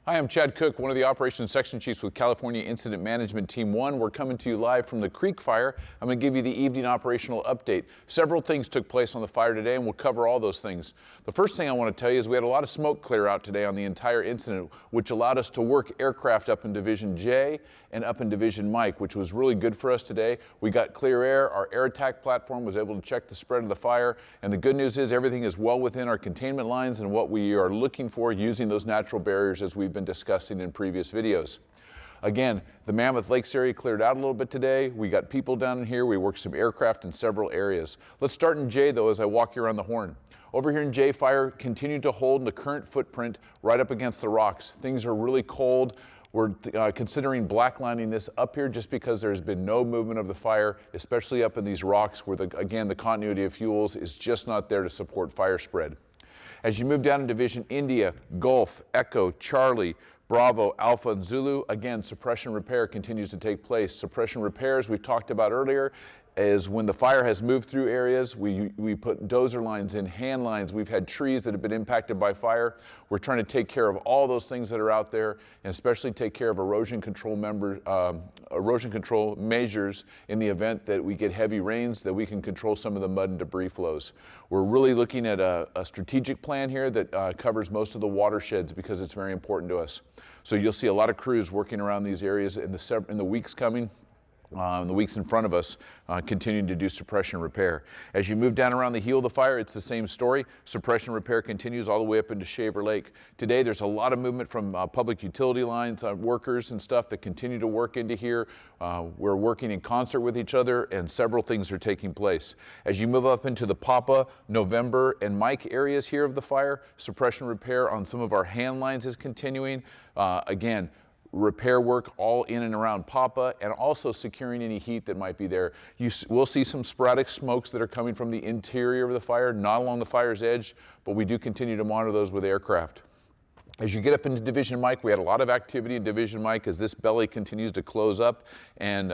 Hi, I'm Chad Cook, one of the Operations Section Chiefs with California Incident Management Team 1. We're coming to you live from the Creek Fire. I'm going to give you the evening operational update. Several things took place on the fire today, and we'll cover all those things. The first thing I want to tell you is we had a lot of smoke clear out today on the entire incident, which allowed us to work aircraft up in Division J and up in Division Mike, which was really good for us today. We got clear air. Our air attack platform was able to check the spread of the fire, and the good news is everything is well within our containment lines and what we are looking for using those natural barriers as we've been discussing in previous videos. Again, the Mammoth Lakes area cleared out a little bit today. We got people down in here. We worked some aircraft in several areas. Let's start in J though as I walk you around the horn. Over here in J, fire continued to hold in the current footprint right up against the rocks. Things are really cold. We're considering blacklining this up here just because there's been no movement of the fire, especially up in these rocks where, again, the continuity of fuels is just not there to support fire spread. As you move down in Division India, Gulf, Echo, Charlie, Bravo, Alpha, and Zulu, again, suppression repair continues to take place. Suppression repairs we've talked about earlier is when the fire has moved through areas, we put dozer lines in, hand lines. We've had trees that have been impacted by fire. We're trying to take care of all those things that are out there, and especially take care of erosion control measures in the event that we get heavy rains, that we can control some of the mud and debris flows. We're really looking at a strategic plan here that covers most of the watersheds because it's very important to us. So you'll see a lot of crews working around these areas in the weeks coming. In the weeks in front of us, continuing to do suppression repair. As you move down around the heel of the fire, it's the same story. Suppression repair continues all the way up into Shaver Lake. Today, there's a lot of movement from public utility lines, workers and stuff that continue to work into here. We're working in concert with each other, and several things are taking place. As you move up into the Papa, November, and Mike areas here of the fire, suppression repair on some of our hand lines is continuing. Again, repair work all in and around Papa, and also securing any heat that might be there. We'll see some sporadic smokes that are coming from the interior of the fire, not along the fire's edge, but we do continue to monitor those with aircraft. As you get up into Division Mike, we had a lot of activity in Division Mike as this belly continues to close up and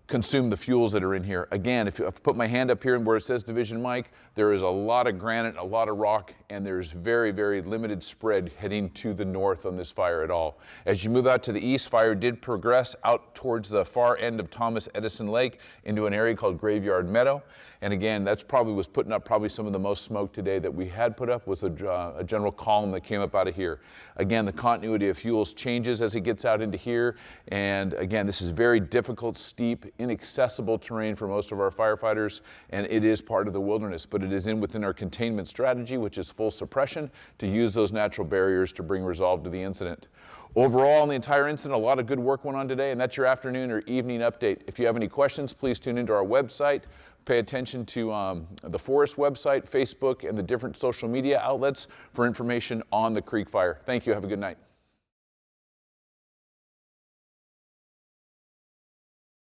consume the fuels that are in here. Again, if I put my hand up here and where it says Division Mike, there is a lot of granite, a lot of rock, and there's very, very limited spread heading to the north on this fire at all. As you move out to the east, fire did progress out towards the far end of Thomas Edison Lake into an area called Graveyard Meadow. And again, that's was putting up some of the most smoke today that we had put up was a general column that came up out of here. Again, the continuity of fuels changes as it gets out into here. And again, this is very difficult, steep, inaccessible terrain for most of our firefighters, and it is part of the wilderness, but it is within our containment strategy, which is full suppression, to use those natural barriers to bring resolve to the incident. Overall, in the entire incident, a lot of good work went on today, and that's your afternoon or evening update. If you have any questions, please tune into our website. Pay attention to the Forest website, Facebook, and the different social media outlets for information on the Creek Fire. Thank you. Have a good night.